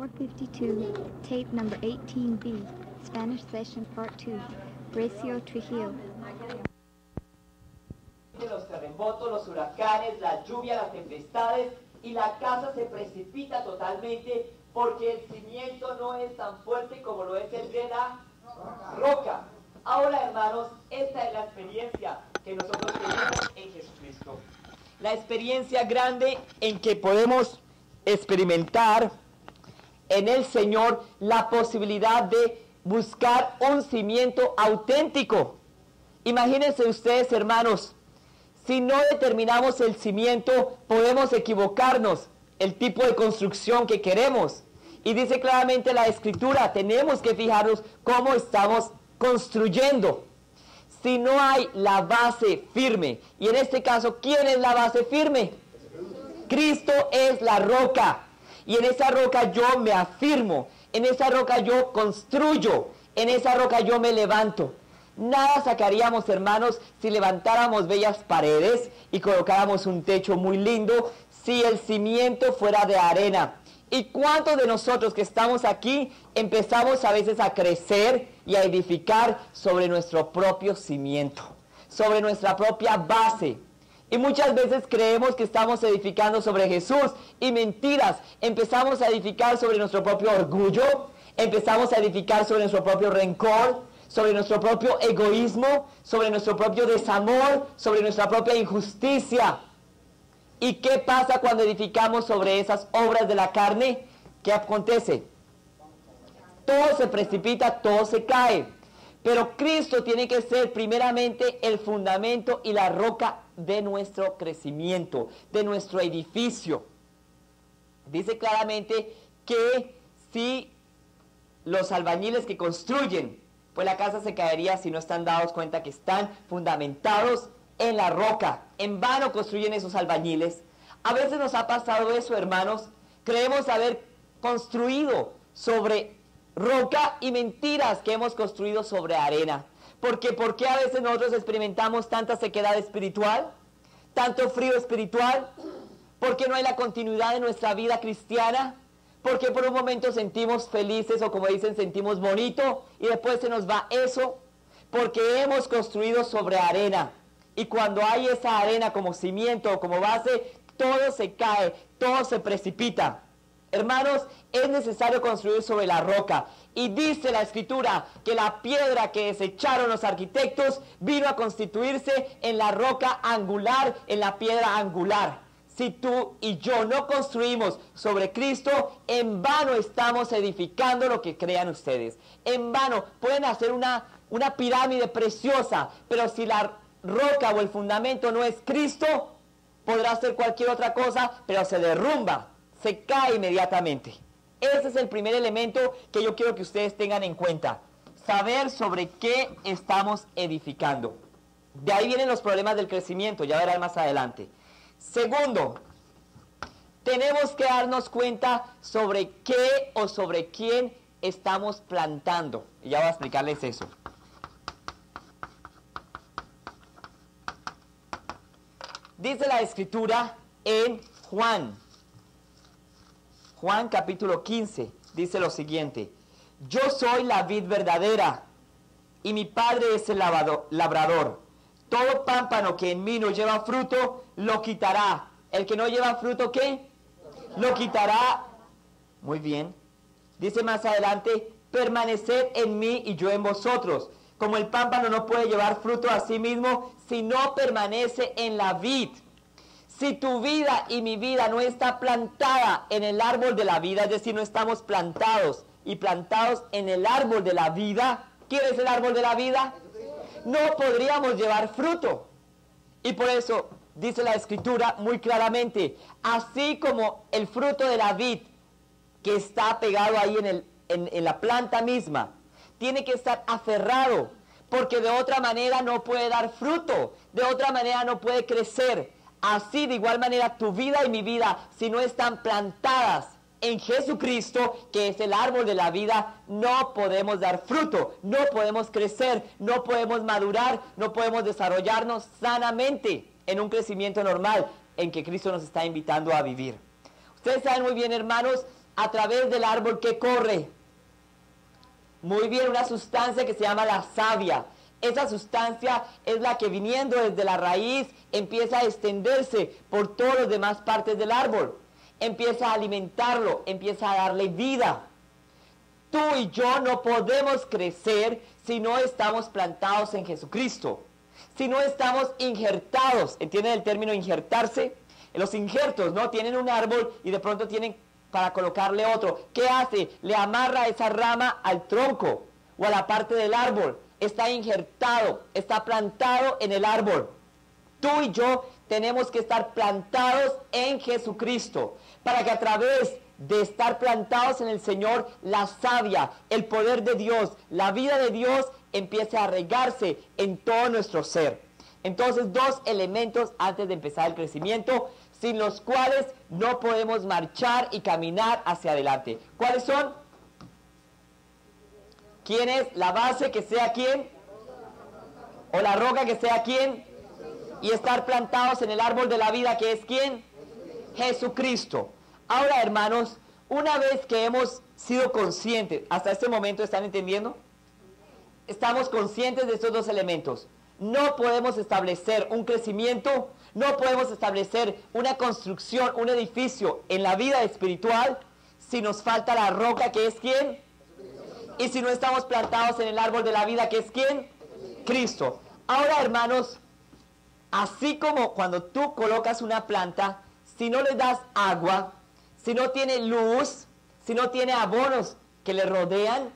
452, tape number 18B, Spanish session part 2, Recio Trujillo. Los terremotos, los huracanes, la lluvia, las tempestades, y la casa se precipita totalmente porque el cimiento no es tan fuerte como lo es el de la roca. Ahora, hermanos, esta es la experiencia que nosotros tenemos en Jesucristo. La experiencia grande en que podemos experimentar en el Señor la posibilidad de buscar un cimiento auténtico. Imagínense ustedes, hermanos, si no determinamos el cimiento, podemos equivocarnos el tipo de construcción que queremos. Y dice claramente la Escritura, tenemos que fijarnos cómo estamos construyendo. Si no hay la base firme, y en este caso, ¿quién es la base firme? Cristo es la roca, y en esa roca yo me afirmo, en esa roca yo construyo, en esa roca yo me levanto. Nada sacaríamos, hermanos, si levantáramos bellas paredes y colocáramos un techo muy lindo, si el cimiento fuera de arena. ¿Y cuántos de nosotros que estamos aquí empezamos a veces a crecer y a edificar sobre nuestro propio cimiento, sobre nuestra propia base? Y muchas veces creemos que estamos edificando sobre Jesús, y mentiras. Empezamos a edificar sobre nuestro propio orgullo, empezamos a edificar sobre nuestro propio rencor, sobre nuestro propio egoísmo, sobre nuestro propio desamor, sobre nuestra propia injusticia. ¿Y qué pasa cuando edificamos sobre esas obras de la carne? ¿Qué acontece? Todo se precipita, todo se cae. Pero Cristo tiene que ser primeramente el fundamento y la roca de nuestro crecimiento, de nuestro edificio. Dice claramente que si los albañiles que construyen, pues la casa se caería si no están dados cuenta que están fundamentados en la roca. En vano construyen esos albañiles. A veces nos ha pasado eso, hermanos. Creemos haber construido sobre roca, y mentiras, que hemos construido sobre arena. ¿Por qué a veces nosotros experimentamos tanta sequedad espiritual? Tanto frío espiritual. ¿Por qué no hay la continuidad de nuestra vida cristiana? Porque por un momento sentimos felices, o como dicen, sentimos bonito, y después se nos va eso, porque hemos construido sobre arena. Y cuando hay esa arena como cimiento o como base, todo se cae, todo se precipita. Hermanos, es necesario construir sobre la roca. Y dice la Escritura que la piedra que desecharon los arquitectos vino a constituirse en la roca angular, en la piedra angular. Si tú y yo no construimos sobre Cristo, en vano estamos edificando lo que crean ustedes. En vano. Pueden hacer una pirámide preciosa, pero si la roca o el fundamento no es Cristo, podrá hacer cualquier otra cosa, pero se derrumba, se cae inmediatamente. Ese es el primer elemento que yo quiero que ustedes tengan en cuenta. Saber sobre qué estamos edificando. De ahí vienen los problemas del crecimiento, ya verán más adelante. Segundo, tenemos que darnos cuenta sobre qué o sobre quién estamos plantando. Y ya voy a explicarles eso. Dice la Escritura en Juan capítulo 15, dice lo siguiente: yo soy la vid verdadera, y mi Padre es el labrador. Todo pámpano que en mí no lleva fruto, lo quitará. El que no lleva fruto, ¿qué? Lo quitará. Muy bien. Dice más adelante: permaneced en mí y yo en vosotros. Como el pámpano no puede llevar fruto a sí mismo si no permanece en la vid. Si tu vida y mi vida no está plantada en el árbol de la vida, es decir, no estamos plantados en el árbol de la vida. ¿Quién es el árbol de la vida? No podríamos llevar fruto. Y por eso dice la Escritura muy claramente: así como el fruto de la vid que está pegado ahí en la planta misma, tiene que estar aferrado, porque de otra manera no puede dar fruto, de otra manera no puede crecer. Así, de igual manera, tu vida y mi vida, si no están plantadas en Jesucristo, que es el árbol de la vida, no podemos dar fruto, no podemos crecer, no podemos madurar, no podemos desarrollarnos sanamente en un crecimiento normal en que Cristo nos está invitando a vivir. Ustedes saben muy bien, hermanos, a través del árbol que corre. Muy bien, una sustancia que se llama la savia. Esa sustancia es la que viniendo desde la raíz empieza a extenderse por todas las demás partes del árbol. Empieza a alimentarlo, empieza a darle vida. Tú y yo no podemos crecer si no estamos plantados en Jesucristo. Si no estamos injertados. ¿Entienden el término injertarse? Los injertos, ¿no? Tienen un árbol y de pronto tienen para colocarle otro. ¿Qué hace? Le amarra esa rama al tronco o a la parte del árbol. Está injertado, está plantado en el árbol. Tú y yo tenemos que estar plantados en Jesucristo para que a través de estar plantados en el Señor, la savia, el poder de Dios, la vida de Dios empiece a regarse en todo nuestro ser. Entonces, dos elementos antes de empezar el crecimiento, sin los cuales no podemos marchar y caminar hacia adelante. ¿Cuáles son? ¿Quién es la base que sea quién? ¿O la roca que sea quién? Y estar plantados en el árbol de la vida que es quién? Jesucristo. Ahora, hermanos, una vez que hemos sido conscientes, hasta este momento, ¿están entendiendo? Estamos conscientes de estos dos elementos. No podemos establecer un crecimiento, no podemos establecer una construcción, un edificio en la vida espiritual si nos falta la roca que es quién. Y si no estamos plantados en el árbol de la vida que es quién, Cristo. Ahora, hermanos, así como cuando tú colocas una planta, si no le das agua, si no tiene luz, si no tiene abonos que le rodean,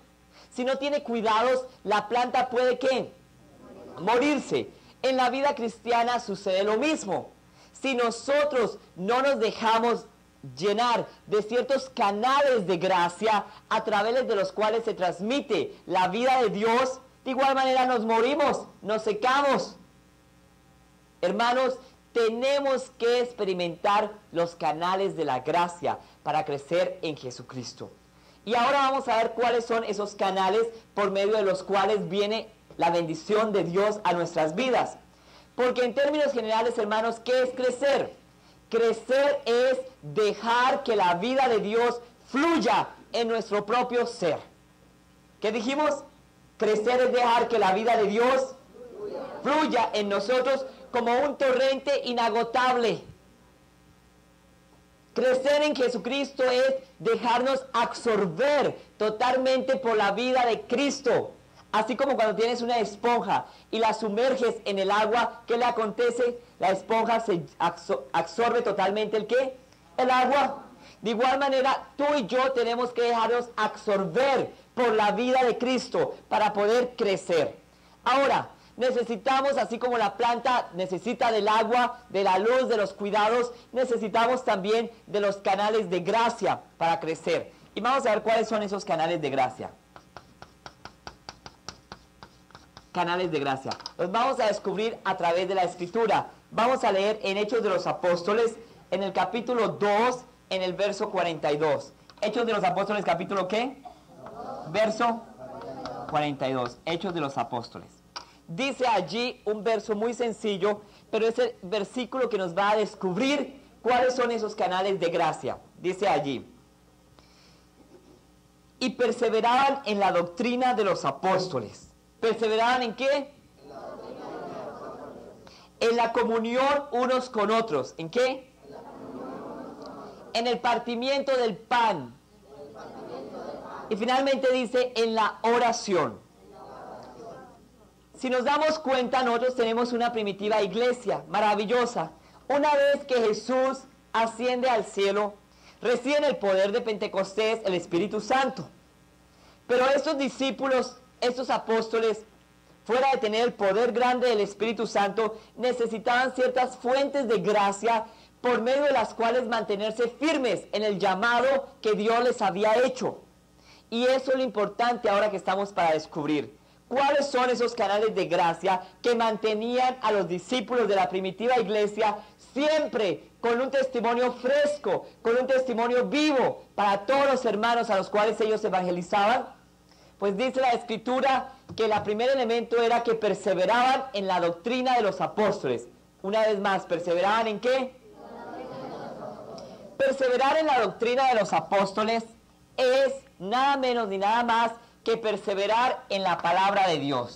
si no tiene cuidados, la planta puede ¿qué? Morirse. En la vida cristiana sucede lo mismo. Si nosotros no nos dejamos llenar de ciertos canales de gracia a través de los cuales se transmite la vida de Dios, de igual manera nos morimos, nos secamos. Hermanos, tenemos que experimentar los canales de la gracia para crecer en Jesucristo. Y ahora vamos a ver cuáles son esos canales por medio de los cuales viene la bendición de Dios a nuestras vidas. Porque en términos generales, hermanos, ¿qué es crecer? Crecer es dejar que la vida de Dios fluya en nuestro propio ser. ¿Qué dijimos? Crecer es dejar que la vida de Dios fluya en nosotros como un torrente inagotable. Crecer en Jesucristo es dejarnos absorber totalmente por la vida de Cristo. Así como cuando tienes una esponja y la sumerges en el agua, ¿qué le acontece? La esponja se absorbe totalmente ¿el qué? El agua. De igual manera, tú y yo tenemos que dejarnos absorber por la vida de Cristo para poder crecer. Ahora, necesitamos, así como la planta necesita del agua, de la luz, de los cuidados, necesitamos también de los canales de gracia para crecer. Y vamos a ver cuáles son esos canales de gracia. Canales de gracia. Los vamos a descubrir a través de la Escritura. Vamos a leer en Hechos de los Apóstoles, en el capítulo 2, en el verso 42. Hechos de los Apóstoles, capítulo ¿qué? Verso 42. Hechos de los Apóstoles. Dice allí un verso muy sencillo, pero es el versículo que nos va a descubrir cuáles son esos canales de gracia. Dice allí: y perseveraban en la doctrina de los apóstoles. ¿Perseveraban en qué? En la comunión unos con otros. ¿En qué? En el partimiento del pan. Y finalmente dice, en la oración. Si nos damos cuenta, nosotros tenemos una primitiva iglesia maravillosa. Una vez que Jesús asciende al cielo, reciben el poder de Pentecostés, el Espíritu Santo. Pero estos discípulos, estos apóstoles, fuera de tener el poder grande del Espíritu Santo, necesitaban ciertas fuentes de gracia por medio de las cuales mantenerse firmes en el llamado que Dios les había hecho. Y eso es lo importante ahora que estamos para descubrir. ¿Cuáles son esos canales de gracia que mantenían a los discípulos de la primitiva iglesia siempre con un testimonio fresco, con un testimonio vivo para todos los hermanos a los cuales ellos evangelizaban? Pues dice la Escritura que el primer elemento era que perseveraban en la doctrina de los apóstoles. Una vez más, ¿perseveraban en qué? Perseverar en la doctrina de los apóstoles es nada menos ni nada más que perseverar en la palabra de Dios.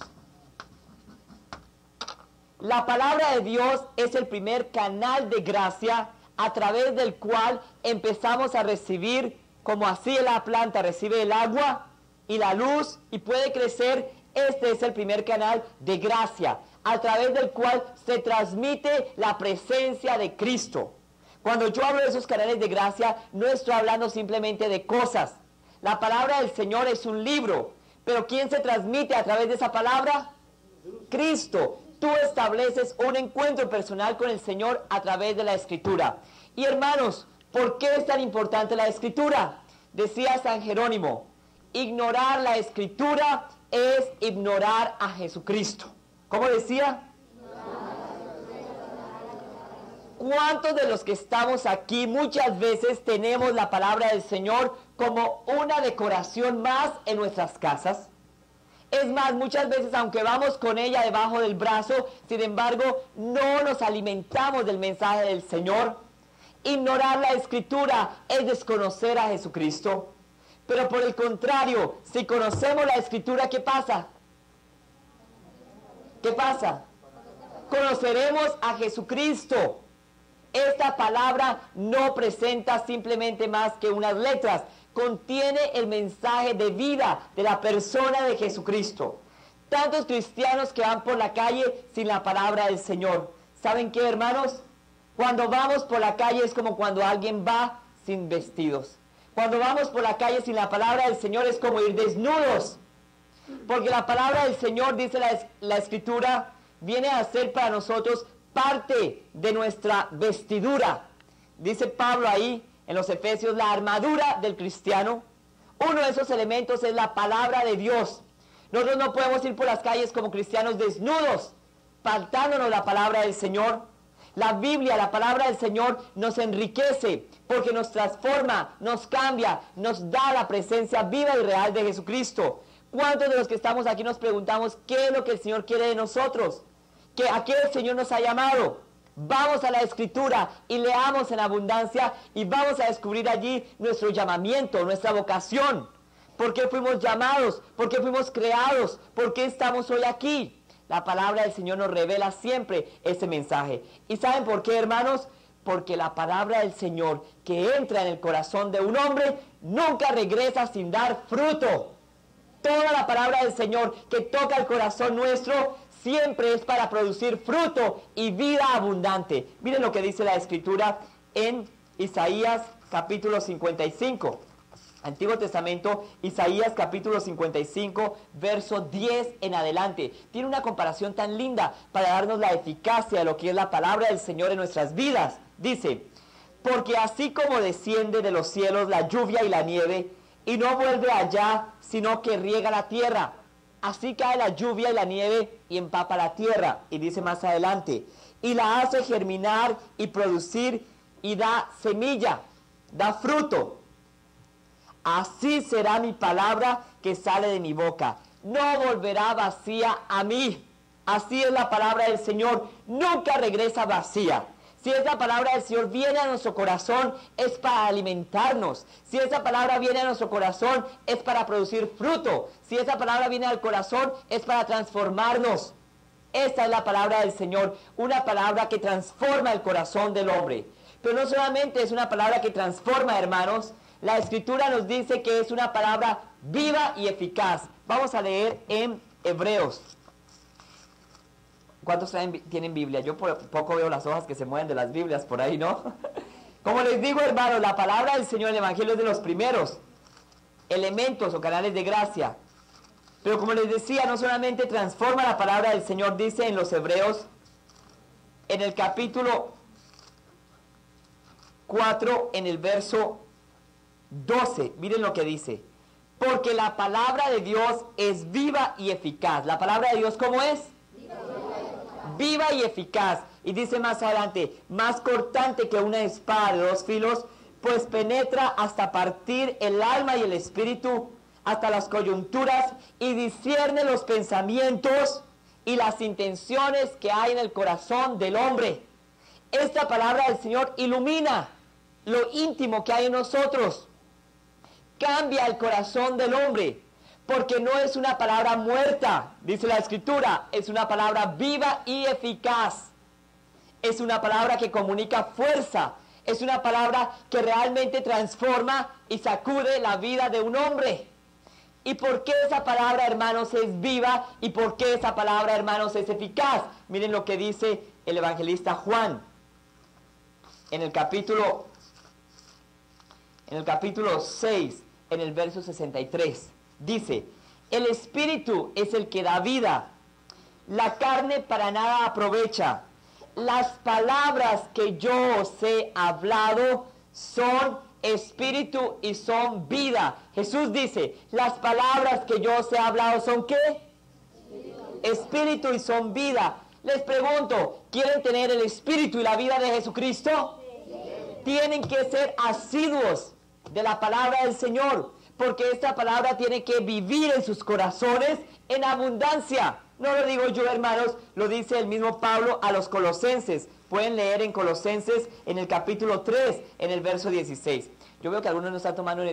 La palabra de Dios es el primer canal de gracia a través del cual empezamos a recibir, como así la planta recibe el agua y la luz y puede crecer. Este es el primer canal de gracia, a través del cual se transmite la presencia de Cristo. Cuando yo hablo de esos canales de gracia, no estoy hablando simplemente de cosas. La palabra del Señor es un libro, pero ¿quién se transmite a través de esa palabra? Cristo. Tú estableces un encuentro personal con el Señor a través de la Escritura. Y hermanos, ¿por qué es tan importante la Escritura? Decía San Jerónimo, ignorar la Escritura es ignorar a Jesucristo. ¿Cómo decía? ¿Cuántos de los que estamos aquí muchas veces tenemos la palabra del Señor como una decoración más en nuestras casas? Es más, muchas veces, aunque vamos con ella debajo del brazo, sin embargo, no nos alimentamos del mensaje del Señor. Ignorar la Escritura es desconocer a Jesucristo. Pero por el contrario, si conocemos la Escritura, ¿qué pasa? ¿Qué pasa? Conoceremos a Jesucristo. Esta palabra no presenta simplemente más que unas letras. Contiene el mensaje de vida de la persona de Jesucristo. Tantos cristianos que van por la calle sin la palabra del Señor. ¿Saben qué, hermanos? Cuando vamos por la calle es como cuando alguien va sin vestidos. Cuando vamos por la calle sin la palabra del Señor es como ir desnudos. Porque la palabra del Señor, dice la Escritura, viene a ser para nosotros parte de nuestra vestidura. Dice Pablo ahí en los Efesios, la armadura del cristiano. Uno de esos elementos es la palabra de Dios. Nosotros no podemos ir por las calles como cristianos desnudos, faltándonos la palabra del Señor. La Biblia, la palabra del Señor, nos enriquece porque nos transforma, nos cambia, nos da la presencia viva y real de Jesucristo. ¿Cuántos de los que estamos aquí nos preguntamos qué es lo que el Señor quiere de nosotros? ¿A qué el Señor nos ha llamado? Vamos a la Escritura y leamos en abundancia y vamos a descubrir allí nuestro llamamiento, nuestra vocación. ¿Por qué fuimos llamados? ¿Por qué fuimos creados? ¿Por qué estamos hoy aquí? La palabra del Señor nos revela siempre ese mensaje. ¿Y saben por qué, hermanos? Porque la palabra del Señor que entra en el corazón de un hombre nunca regresa sin dar fruto. Toda la palabra del Señor que toca el corazón nuestro siempre es para producir fruto y vida abundante. Miren lo que dice la Escritura en Isaías capítulo 55. Antiguo Testamento, Isaías capítulo 55, verso 10 en adelante. Tiene una comparación tan linda para darnos la eficacia de lo que es la palabra del Señor en nuestras vidas. Dice, porque así como desciende de los cielos la lluvia y la nieve, y no vuelve allá, sino que riega la tierra, así cae la lluvia y la nieve y empapa la tierra. Y dice más adelante, y la hace germinar y producir y da semilla, da fruto. Así será mi palabra que sale de mi boca. No volverá vacía a mí. Así es la palabra del Señor. Nunca regresa vacía. Si esa palabra del Señor viene a nuestro corazón, es para alimentarnos. Si esa palabra viene a nuestro corazón, es para producir fruto. Si esa palabra viene al corazón, es para transformarnos. Esta es la palabra del Señor, una palabra que transforma el corazón del hombre. Pero no solamente es una palabra que transforma, hermanos. La Escritura nos dice que es una palabra viva y eficaz. Vamos a leer en Hebreos. ¿Cuántos tienen Biblia? Yo por poco veo las hojas que se mueven de las Biblias por ahí, ¿no? Como les digo, hermanos, la palabra del Señor, el Evangelio es de los primeros elementos o canales de gracia. Pero como les decía, no solamente transforma la palabra del Señor, dice en los Hebreos, en el capítulo 4, en el verso 12, miren lo que dice. Porque la palabra de Dios es viva y eficaz. ¿La palabra de Dios cómo es? Viva y eficaz. Y dice más adelante, más cortante que una espada de dos filos, pues penetra hasta partir el alma y el espíritu, hasta las coyunturas, y discierne los pensamientos y las intenciones que hay en el corazón del hombre. Esta palabra del Señor ilumina lo íntimo que hay en nosotros. Cambia el corazón del hombre, porque no es una palabra muerta, dice la Escritura, es una palabra viva y eficaz. Es una palabra que comunica fuerza, es una palabra que realmente transforma y sacude la vida de un hombre. ¿Y por qué esa palabra, hermanos, es viva? ¿Y por qué esa palabra, hermanos, es eficaz? Miren lo que dice el evangelista Juan en el capítulo 6, en el verso 63. Dice: el Espíritu es el que da vida, la carne para nada aprovecha. Las palabras que yo os he hablado son espíritu y son vida. Jesús dice, las palabras que yo os he hablado son ¿qué? Espíritu y son vida. Les pregunto, ¿quieren tener el espíritu y la vida de Jesucristo? Tienen que ser asiduos de la palabra del Señor, porque esta palabra tiene que vivir en sus corazones en abundancia. No lo digo yo, hermanos, lo dice el mismo Pablo a los colosenses. Pueden leer en Colosenses en el capítulo 3, en el verso 16. Yo veo que algunos no están tomando,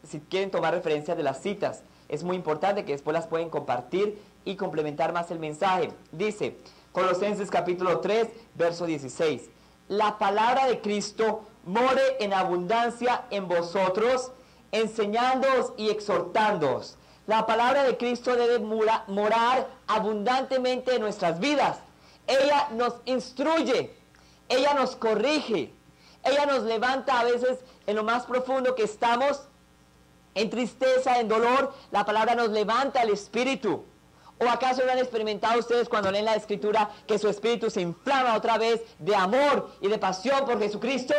si quieren tomar referencias de las citas, es muy importante que después las pueden compartir y complementar más el mensaje. Dice, Colosenses capítulo 3, verso 16. La palabra de Cristo more en abundancia en vosotros, enseñándoos y exhortándoos. La palabra de Cristo debe morar abundantemente en nuestras vidas. Ella nos instruye, ella nos corrige, ella nos levanta a veces en lo más profundo que estamos, en tristeza, en dolor. La palabra nos levanta el espíritu. ¿O acaso no han experimentado ustedes cuando leen la Escritura que su espíritu se inflama otra vez de amor y de pasión por Jesucristo?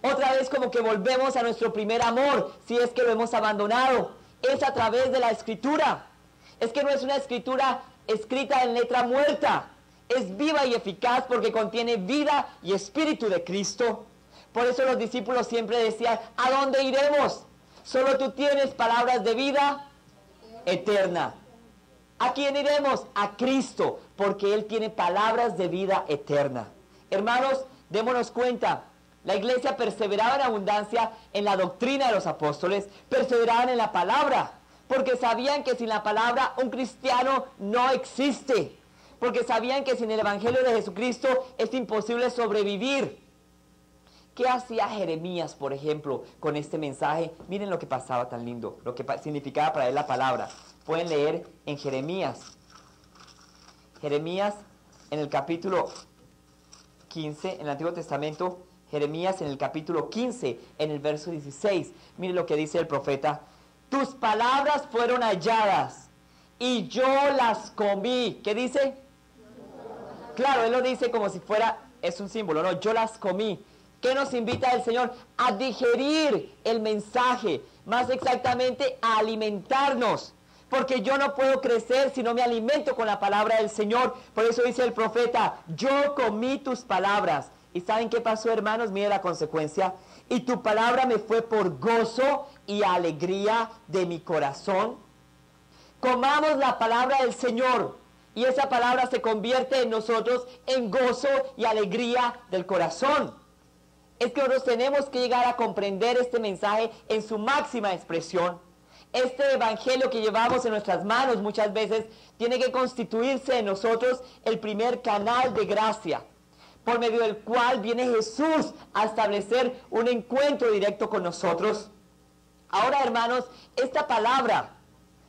Otra vez como que volvemos a nuestro primer amor, si es que lo hemos abandonado. Es a través de la Escritura. Es que no es una Escritura escrita en letra muerta. Es viva y eficaz porque contiene vida y espíritu de Cristo. Por eso los discípulos siempre decían, ¿a dónde iremos? Solo tú tienes palabras de vida eterna. ¿A quién iremos? A Cristo, porque Él tiene palabras de vida eterna. Hermanos, démonos cuenta. La iglesia perseveraba en abundancia en la doctrina de los apóstoles, perseveraban en la palabra, porque sabían que sin la palabra un cristiano no existe, porque sabían que sin el evangelio de Jesucristo es imposible sobrevivir. ¿Qué hacía Jeremías, por ejemplo, con este mensaje? Miren lo que pasaba tan lindo, lo que significaba para él la palabra. Pueden leer en Jeremías en el capítulo 15, en el Antiguo Testamento. Jeremías en el capítulo 15, en el verso 16. Mire lo que dice el profeta. Tus palabras fueron halladas y yo las comí. ¿Qué dice? Claro, él lo dice como si fuera, es un símbolo, no, yo las comí. ¿Qué nos invita el Señor? A digerir el mensaje, más exactamente a alimentarnos. Porque yo no puedo crecer si no me alimento con la palabra del Señor. Por eso dice el profeta, yo comí tus palabras. ¿Y saben qué pasó, hermanos? Mire la consecuencia. Y tu palabra me fue por gozo y alegría de mi corazón. Comamos la palabra del Señor y esa palabra se convierte en nosotros en gozo y alegría del corazón. Es que nosotros tenemos que llegar a comprender este mensaje en su máxima expresión. Este evangelio que llevamos en nuestras manos muchas veces tiene que constituirse en nosotros el primer canal de gracia, por medio del cual viene Jesús a establecer un encuentro directo con nosotros. Ahora, hermanos, esta palabra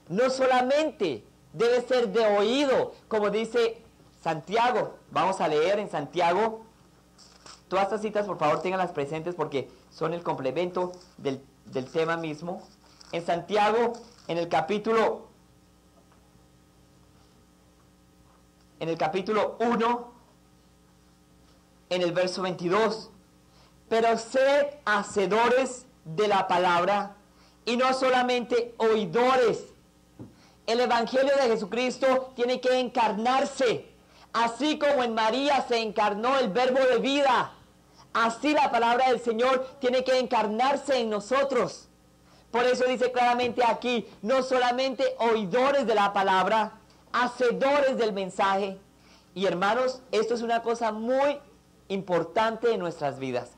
no solamente debe ser de oído, como dice Santiago. Vamos a leer en Santiago. Todas estas citas, por favor, ténganlas presentes porque son el complemento del tema mismo. En Santiago, en el capítulo 1, en el verso 22, pero sed hacedores de la palabra y no solamente oidores. El evangelio de Jesucristo tiene que encarnarse, así como en María se encarnó el verbo de vida, así la palabra del Señor tiene que encarnarse en nosotros. Por eso dice claramente aquí, no solamente oidores de la palabra, hacedores del mensaje. Y hermanos, esto es una cosa muy importante en nuestras vidas,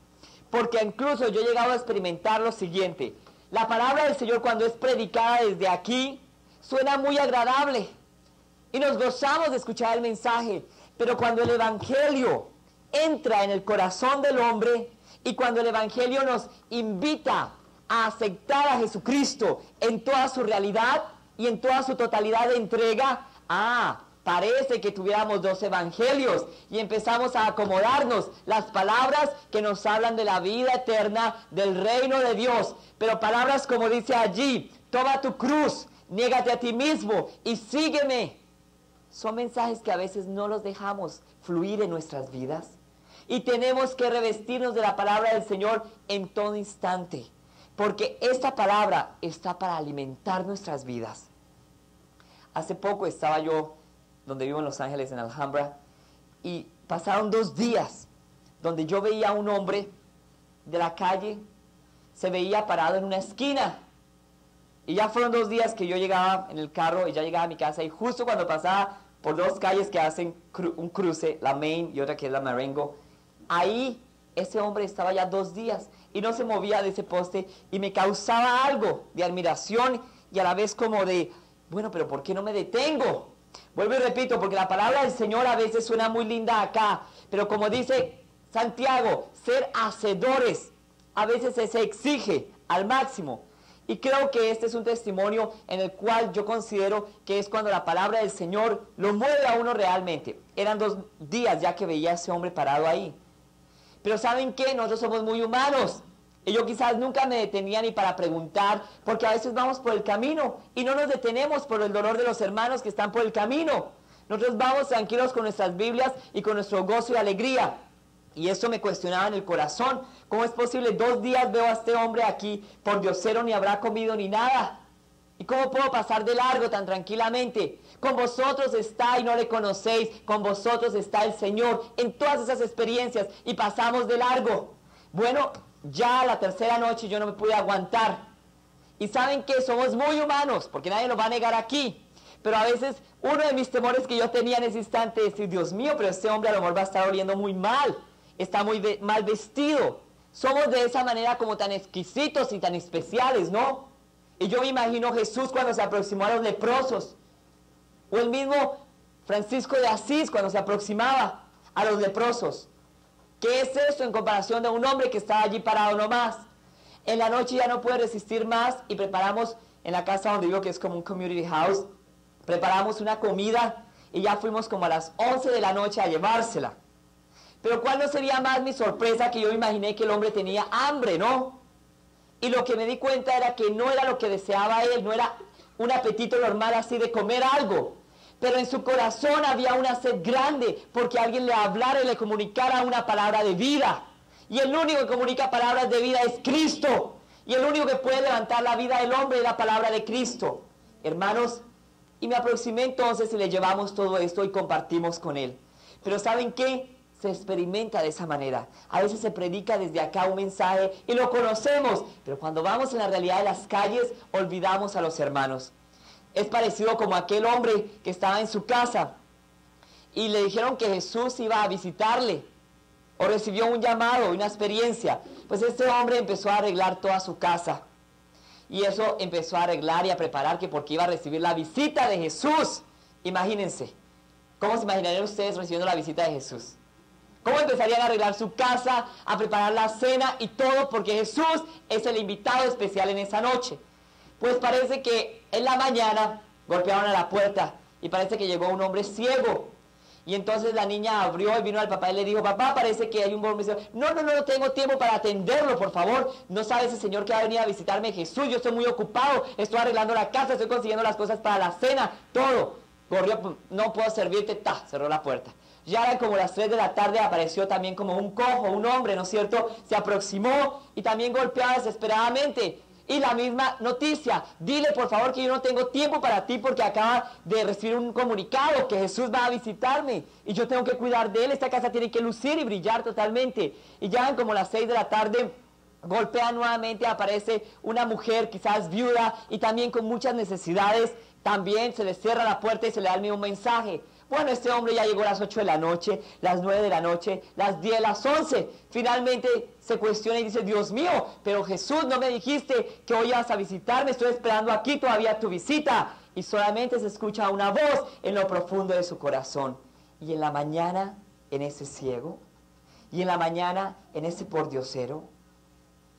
porque incluso yo he llegado a experimentar lo siguiente. La palabra del Señor cuando es predicada desde aquí, suena muy agradable y nos gozamos de escuchar el mensaje, pero cuando el Evangelio entra en el corazón del hombre y cuando el Evangelio nos invita a aceptar a Jesucristo en toda su realidad y en toda su totalidad de entrega, parece que tuviéramos dos evangelios y empezamos a acomodarnos las palabras que nos hablan de la vida eterna, del reino de Dios, pero palabras como dice allí, toma tu cruz, niégate a ti mismo y sígueme. Son mensajes que a veces no los dejamos fluir en nuestras vidas y tenemos que revestirnos de la palabra del Señor en todo instante, porque esta palabra está para alimentar nuestras vidas. Hace poco estaba yo donde vivo en Los Ángeles, en Alhambra, y pasaron 2 días donde yo veía a un hombre de la calle, se veía parado en una esquina, y ya fueron 2 días que yo llegaba en el carro y ya llegaba a mi casa, y justo cuando pasaba por 2 calles que hacen un cruce, la Main y otra que es la Marengo, ahí ese hombre estaba ya 2 días y no se movía de ese poste, y me causaba algo de admiración y a la vez como de, bueno, pero ¿por qué no me detengo? Vuelvo y repito, porque la palabra del Señor a veces suena muy linda acá, pero como dice Santiago, ser hacedores a veces se exige al máximo. Y creo que este es un testimonio en el cual yo considero que es cuando la palabra del Señor lo mueve a uno realmente. Eran 2 días ya que veía a ese hombre parado ahí. Pero ¿saben qué? Nosotros somos muy humanos. Y yo quizás nunca me detenía ni para preguntar, porque a veces vamos por el camino y no nos detenemos por el dolor de los hermanos que están por el camino. Nosotros vamos tranquilos con nuestras Biblias y con nuestro gozo y alegría. Y eso me cuestionaba en el corazón. ¿Cómo es posible? 2 días veo a este hombre aquí, por diosero ni habrá comido ni nada. ¿Y cómo puedo pasar de largo tan tranquilamente? Con vosotros está y no le conocéis, con vosotros está el Señor en todas esas experiencias y pasamos de largo. Bueno, ya la 3ª noche yo no me pude aguantar. Y saben que somos muy humanos, porque nadie lo va a negar aquí. Pero a veces uno de mis temores que yo tenía en ese instante es decir, Dios mío, pero este hombre a lo mejor va a estar oliendo muy mal. Está muy mal vestido. Somos de esa manera como tan exquisitos y tan especiales, ¿no? Y yo me imagino Jesús cuando se aproximó a los leprosos. O el mismo Francisco de Asís cuando se aproximaba a los leprosos. ¿Qué es eso en comparación de un hombre que estaba allí parado nomás? En la noche ya no pude resistir más y preparamos en la casa donde vivo, que es como un community house, preparamos una comida y ya fuimos como a las 11 de la noche a llevársela. Pero ¿cuál no sería más mi sorpresa? Que yo imaginé que el hombre tenía hambre, ¿no? Y lo que me di cuenta era que no era lo que deseaba él, no era un apetito normal así de comer algo. Pero en su corazón había una sed grande porque alguien le hablara y le comunicara una palabra de vida. Y el único que comunica palabras de vida es Cristo. Y el único que puede levantar la vida del hombre es la palabra de Cristo. Hermanos, y me aproximé entonces y le llevamos todo esto y compartimos con él. Pero ¿saben qué? Se experimenta de esa manera. A veces se predica desde acá un mensaje y lo conocemos, pero cuando vamos en la realidad de las calles olvidamos a los hermanos. Es parecido como aquel hombre que estaba en su casa y le dijeron que Jesús iba a visitarle o recibió un llamado, una experiencia. Pues este hombre empezó a arreglar toda su casa y eso empezó a arreglar y a preparar que porque iba a recibir la visita de Jesús. Imagínense, ¿cómo se imaginarían ustedes recibiendo la visita de Jesús? ¿Cómo empezarían a arreglar su casa, a preparar la cena y todo? Porque Jesús es el invitado especial en esa noche. Pues parece que en la mañana golpearon a la puerta y parece que llegó un hombre ciego. Y entonces la niña abrió y vino al papá y le dijo, papá, parece que hay un hombre ciego. No tengo tiempo para atenderlo, por favor. No sabe ese señor que va a venir a visitarme, Jesús. Yo estoy muy ocupado, estoy arreglando la casa, estoy consiguiendo las cosas para la cena, todo. Corrió, no puedo servirte, cerró la puerta. Ya eran como las 3 de la tarde, apareció también como un cojo, un hombre, ¿no es cierto? Se aproximó y también golpeaba desesperadamente. Y la misma noticia, dile por favor que yo no tengo tiempo para ti porque acaba de recibir un comunicado que Jesús va a visitarme y yo tengo que cuidar de él, esta casa tiene que lucir y brillar totalmente. Y ya eran como las 6 de la tarde, golpea nuevamente, aparece una mujer quizás viuda y también con muchas necesidades, también se le cierra la puerta y se le da el mismo mensaje. Bueno, este hombre ya llegó a las 8 de la noche, las 9 de la noche, las 10, las 11. Finalmente se cuestiona y dice, Dios mío, pero Jesús, no me dijiste que hoy ibas a visitarme, estoy esperando aquí todavía tu visita. Y solamente se escucha una voz en lo profundo de su corazón. Y en la mañana, en ese ciego, y en la mañana, en ese pordiosero,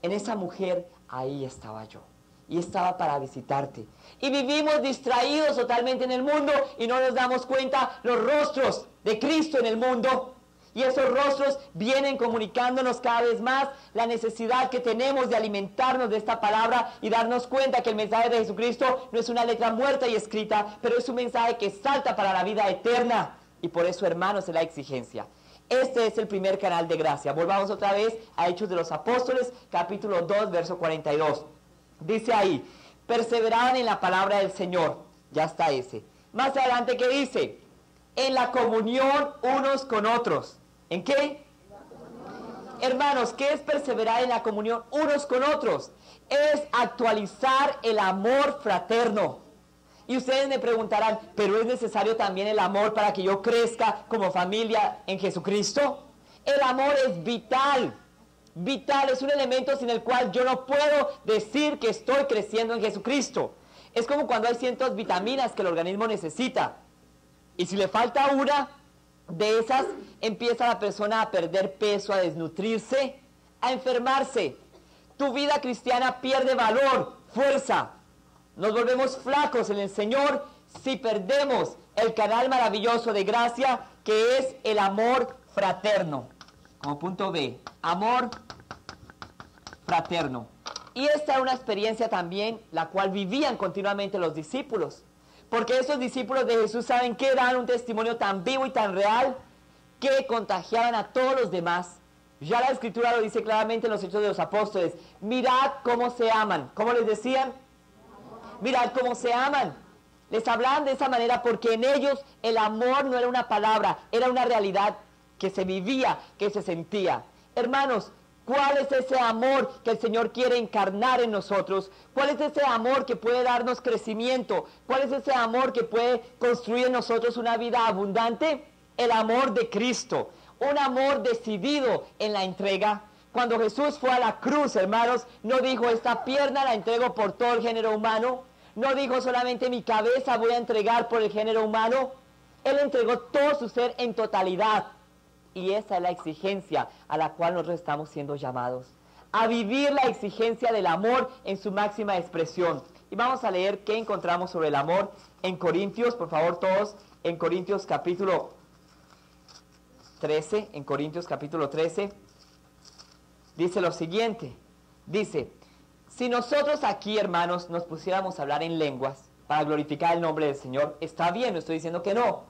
en esa mujer, ahí estaba yo. Y estaba para visitarte. Y vivimos distraídos totalmente en el mundo y no nos damos cuenta los rostros de Cristo en el mundo. Y esos rostros vienen comunicándonos cada vez más la necesidad que tenemos de alimentarnos de esta palabra y darnos cuenta que el mensaje de Jesucristo no es una letra muerta y escrita, pero es un mensaje que salta para la vida eterna. Y por eso, hermanos, es la exigencia. Este es el primer canal de gracia. Volvamos otra vez a Hechos de los Apóstoles, capítulo 2, verso 42. Dice ahí, perseveraban en la palabra del Señor. Ya está ese. Más adelante, ¿qué dice? En la comunión unos con otros. ¿En qué? Hermanos, ¿qué es perseverar en la comunión unos con otros? Es actualizar el amor fraterno. Y ustedes me preguntarán, ¿pero es necesario también el amor para que yo crezca como familia en Jesucristo? El amor es vital. Vital, es un elemento sin el cual yo no puedo decir que estoy creciendo en Jesucristo. Es como cuando hay ciertas vitaminas que el organismo necesita. Y si le falta una de esas, empieza la persona a perder peso, a desnutrirse, a enfermarse. Tu vida cristiana pierde valor, fuerza. Nos volvemos flacos en el Señor si perdemos el canal maravilloso de gracia que es el amor fraterno. Como punto B, amor fraterno. Y esta era una experiencia también la cual vivían continuamente los discípulos. Porque esos discípulos de Jesús, ¿saben qué? Daban un testimonio tan vivo y tan real que contagiaban a todos los demás. Ya la Escritura lo dice claramente en los Hechos de los Apóstoles. Mirad cómo se aman. ¿Cómo les decían? Mirad cómo se aman. Les hablaban de esa manera porque en ellos el amor no era una palabra, era una realidad que se vivía, que se sentía. Hermanos, ¿cuál es ese amor que el Señor quiere encarnar en nosotros? ¿Cuál es ese amor que puede darnos crecimiento? ¿Cuál es ese amor que puede construir en nosotros una vida abundante? El amor de Cristo, un amor decidido en la entrega. Cuando Jesús fue a la cruz, hermanos, no dijo, esta pierna la entrego por todo el género humano. No dijo solamente mi cabeza voy a entregar por el género humano. Él entregó todo su ser en totalidad. Y esa es la exigencia a la cual nosotros estamos siendo llamados. A vivir la exigencia del amor en su máxima expresión. Y vamos a leer qué encontramos sobre el amor en Corintios, por favor todos, en Corintios capítulo 13, en Corintios capítulo 13, dice lo siguiente, dice, si nosotros aquí, hermanos, nos pusiéramos a hablar en lenguas para glorificar el nombre del Señor, está bien, no estoy diciendo que no.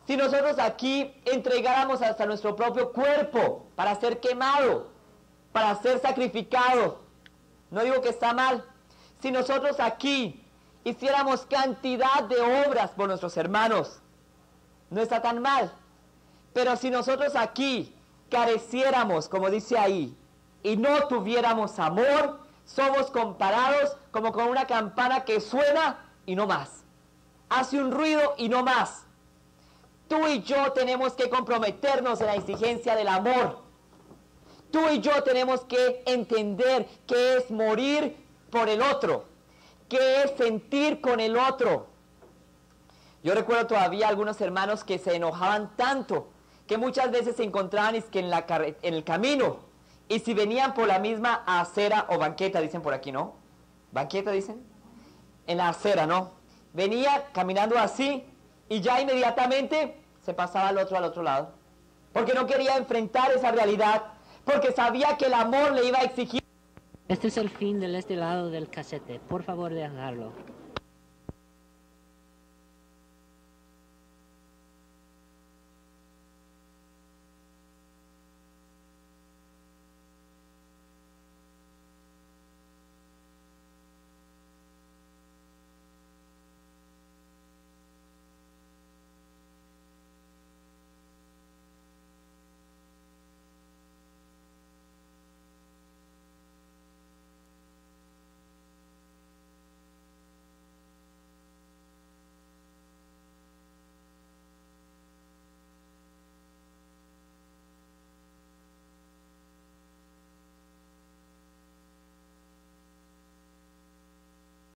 Si nosotros aquí entregáramos hasta nuestro propio cuerpo para ser quemado, para ser sacrificado, no digo que está mal. Si nosotros aquí hiciéramos cantidad de obras por nuestros hermanos, no está tan mal. Pero si nosotros aquí careciéramos, como dice ahí, y no tuviéramos amor, somos comparados como con una campana que suena y no más. Hace un ruido y no más. Tú y yo tenemos que comprometernos en la exigencia del amor. Tú y yo tenemos que entender qué es morir por el otro, qué es sentir con el otro. Yo recuerdo todavía algunos hermanos que se enojaban tanto que muchas veces se encontraban en el camino, y si venían por la misma acera o banqueta, dicen por aquí, ¿no? ¿Banqueta dicen? En la acera, ¿no? Venía caminando así y ya inmediatamente se pasaba al otro lado, porque no quería enfrentar esa realidad, porque sabía que el amor le iba a exigir. Este es el fin de este lado del casete, por favor dejarlo.